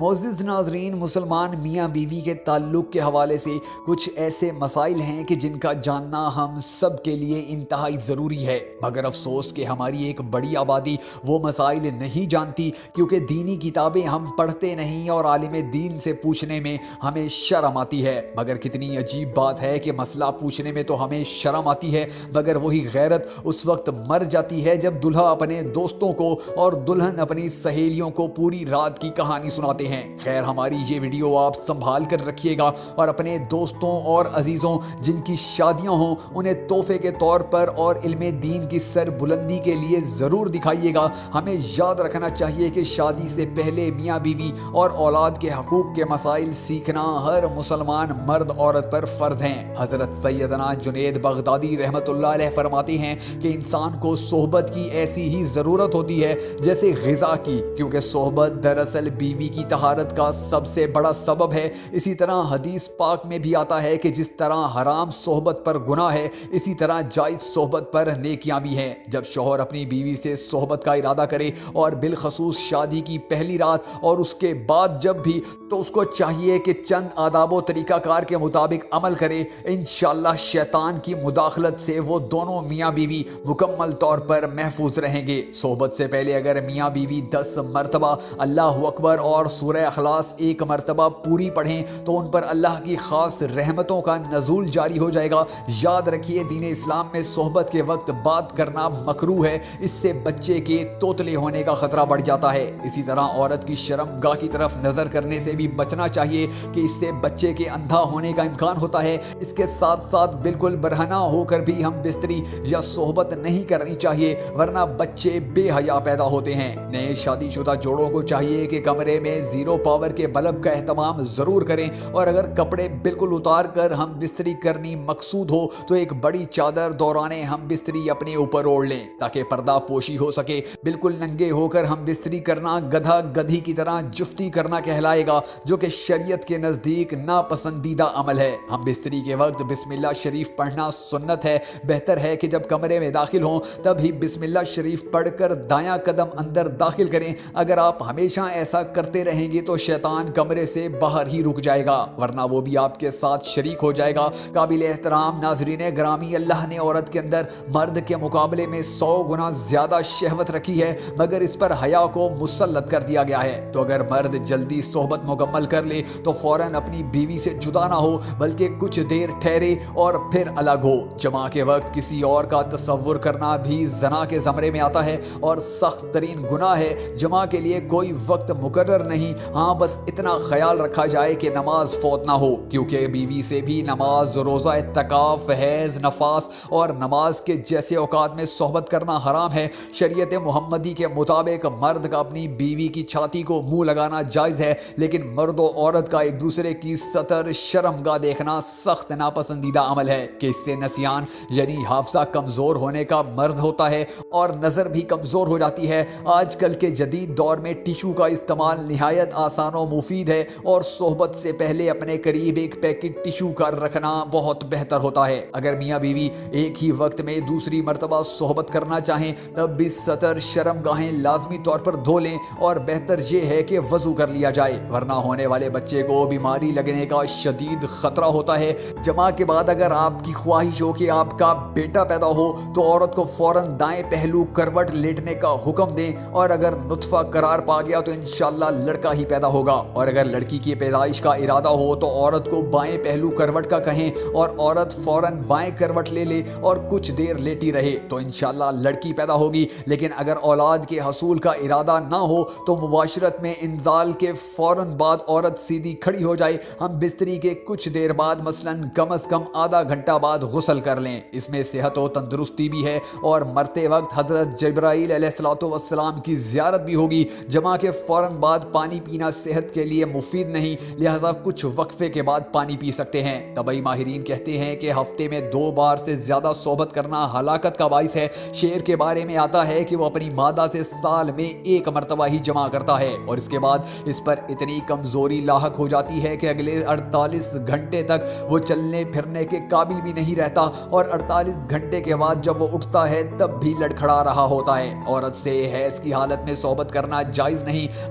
معزز ناظرین، مسلمان میاں بیوی کے تعلق کے حوالے سے کچھ ایسے مسائل ہیں کہ جن کا جاننا ہم سب کے لیے انتہائی ضروری ہے، مگر افسوس کہ ہماری ایک بڑی آبادی وہ مسائل نہیں جانتی، کیونکہ دینی کتابیں ہم پڑھتے نہیں اور عالم دین سے پوچھنے میں ہمیں شرم آتی ہے۔ مگر کتنی عجیب بات ہے کہ مسئلہ پوچھنے میں تو ہمیں شرم آتی ہے، مگر وہی غیرت اس وقت مر جاتی ہے جب دلہا اپنے دوستوں کو اور دلہن اپنی سہیلیوں کو پوری رات کی کہانی سناتے ہیں۔ خیر، ہماری یہ ویڈیو آپ سنبھال کر رکھیے گا اور اپنے دوستوں اور عزیزوں جن کی شادیاں ہوں انہیں تحفے کے طور پر اور علم دین کی سر بلندی کے لیے ضرور دکھائیے گا۔ ہمیں یاد رکھنا چاہیے کہ شادی سے پہلے میاں بیوی اور اولاد کے حقوق کے مسائل سیکھنا ہر مسلمان مرد عورت پر فرض ہیں۔ حضرت سیدنا جنید بغدادی رحمۃ اللہ علیہ فرماتے ہیں کہ انسان کو صحبت کی ایسی ہی ضرورت ہوتی ہے جیسے غذا کی، کیونکہ صحبت دراصل بیوی کی طہارت کا سب سے بڑا سبب ہے۔ اسی طرح حدیث پاک میں بھی آتا ہے کہ جس طرح حرام صحبت پر گناہ ہے، اسی طرح جائز صحبت پر نیکیاں بھی ہیں۔ جب شوہر اپنی بیوی سے صحبت کا ارادہ کرے اور بالخصوص شادی کی پہلی رات اور اس کے بعد جب بھی، تو اس کو چاہیے کہ چند آداب و طریقہ کار کے مطابق عمل کرے۔ انشاءاللہ شیطان کی مداخلت سے وہ دونوں میاں بیوی مکمل طور پر محفوظ رہیں گے۔ صحبت سے پہلے اگر میاں بیوی 10 مرتبہ اللہ اکبر اور سورہ اخلاص 1 مرتبہ پوری پڑھیں تو ان پر اللہ کی خاص رحمتوں کا نزول جاری ہو جائے گا۔ یاد رکھیے، دین اسلام میں صحبت کے وقت بات کرنا مکروہ ہے، اس سے بچے کے توتلے ہونے کا خطرہ بڑھ جاتا ہے۔ اسی طرح عورت کی شرمگاہ کی طرف نظر کرنے سے بھی بچنا چاہیے کہ اس سے بچے کے اندھا ہونے کا امکان ہوتا ہے۔ اس کے ساتھ ساتھ بالکل برہنہ ہو کر بھی ہم بستری یا صحبت نہیں کرنی چاہیے، ورنہ بچے بے حیا پیدا ہوتے ہیں۔ نئے شادی شدہ جوڑوں کو چاہیے کہ کمرے میں 0 پاور کے بلب کا اہتمام ضرور کریں، اور اگر کپڑے بالکل اتار کر ہم بستری کرنی مقصود ہو تو ایک بڑی چادر دوران ہم بستری اپنے اوپر اوڑھ لیں تاکہ پردہ پوشی ہو سکے۔ بالکل ننگے ہو کر ہم بستری کرنا گدھا گدھی کی طرح جفتی کرنا کہلائے گا، جو کہ شریعت کے نزدیک ناپسندیدہ عمل ہے۔ ہم بستری کے وقت بسم اللہ شریف پڑھنا سنت ہے۔ بہتر ہے کہ جب کمرے میں داخل ہوں تب ہی بسم اللہ شریف پڑھ کر دایاں قدم اندر داخل کریں۔ اگر آپ ہمیشہ ایسا کرتے رہیں گے تو شیطان کمرے سے باہر ہی رک جائے گا، ورنہ وہ بھی آپ کے ساتھ شریک ہو جائے گا۔ قابل احترام ناظرین گرامی، اللہ نے عورت کے اندر مرد کے مقابلے میں 100 گنا زیادہ شہوت رکھی ہے، مگر اس پر حیا کو مسلط کر دیا گیا ہے۔ تو اگر مرد جلدی صحبت مکمل کر لے تو فوراً اپنی بیوی سے جدا نہ ہو، بلکہ کچھ دیر ٹھہرے اور پھر الگ ہو۔ جماع کے وقت کسی اور کا تصور کرنا بھی زنا کے زمرے میں آتا ہے اور سخت ترین گناہ ہے۔ جماع کے لیے کوئی وقت مقرر نہیں، ہاں بس اتنا خیال رکھا جائے کہ نماز فوت نہ ہو، کیونکہ بیوی سے بھی نماز، روزہ، اعتکاف، حیض، نفاس اور نماز کے جیسے اوقات میں صحبت کرنا حرام ہے۔ شریعت محمدی کے مطابق مرد کا اپنی بیوی کی چھاتی کو منہ لگانا جائز ہے، لیکن مرد و عورت کا ایک دوسرے کی سطر شرمگاہ دیکھنا سخت ناپسندیدہ عمل ہے کہ اس سے نسیان یعنی حافظہ کمزور ہونے کا مرض ہوتا ہے اور نظر بھی کمزور ہو جاتی ہے۔ آج کل کے جدید دور میں ٹیشو کا استعمال نہایت آسان و مفید ہے، اور صحبت سے پہلے اپنے قریب ایک پیکٹ ٹیشو کا رکھنا بہت بہتر ہوتا ہے۔ اگر میاں بیوی ایک ہی وقت میں دوسری مرتبہ صحبت کرنا چاہیں تب بھی سطر شرمگاہیں لازمی طور پر دھو لیں، اور بہتر یہ ہے کہ وضو کر لیا جائے، ورنہ ہونے والے بچے کو بیماری لگنے کا شدید خطرہ ہوتا ہے۔ جماع کے بعد اگر آپ کی خواہش ہو کہ آپ کا بیٹا پیدا ہو تو عورت کو فوراً دائیں پہلو کروٹ لیٹنے کا حکم دیں، اور اگر نطفہ قرار پا گیا تو انشاءاللہ لڑکا ہی پیدا ہوگا، اور اگر لڑکی کی پیدائش کا ارادہ ہو تو عورت کو بائیں پہلو کروٹ کا کہیں اور عورت فوراً بائیں کروٹ لے لے اور کچھ دیر لیٹی رہے تو انشاءاللہ لڑکی پیدا ہوگی۔ لیکن اگر اولاد کے حصول کا ارادہ نہ ہو تو مباشرت میں انزال کے فوراً بعد عورت سیدھی کھڑی ہو جائے۔ ہم بستری کے کچھ دیر بعد مثلاً کم از کم آدھا گھنٹہ بعد غسل کر لیں، اس میں صحت و تندرستی بھی ہے، اور مرتے وقت حضرت جبرائیل علیہ السلام کی زیارت بھی ہوگی۔ جماع کے فوراً بعد پانی پینا صحت کے لیے مفید نہیں، لہذا کچھ وقفے کے بعد پانی پی سکتے ہیں۔ طبی ماہرین کہتے ہیں کہ ہفتے میں 2 بار سے زیادہ صحبت کرنا ہلاکت کا باعث ہے۔ شیر کے بارے میں آتا ہے کہ وہ اپنی مادہ سے سال میں 1 مرتبہ ہی جماع کرتا ہے، اور اس کے بعد اس پر اتنی کمزوری لاحق ہو جاتی ہے کہ اگلے 48 گھنٹے تک وہ چلنے پھرنے کے قابل بھی نہیں رہتا، اور 48 گھنٹے کے بعد جب وہ اٹھتا ہے تب بھی لڑکھڑا رہا ہوتا ہے۔ عورت سے حیض کی حالت میں صحبت کرنا جائز نہیں،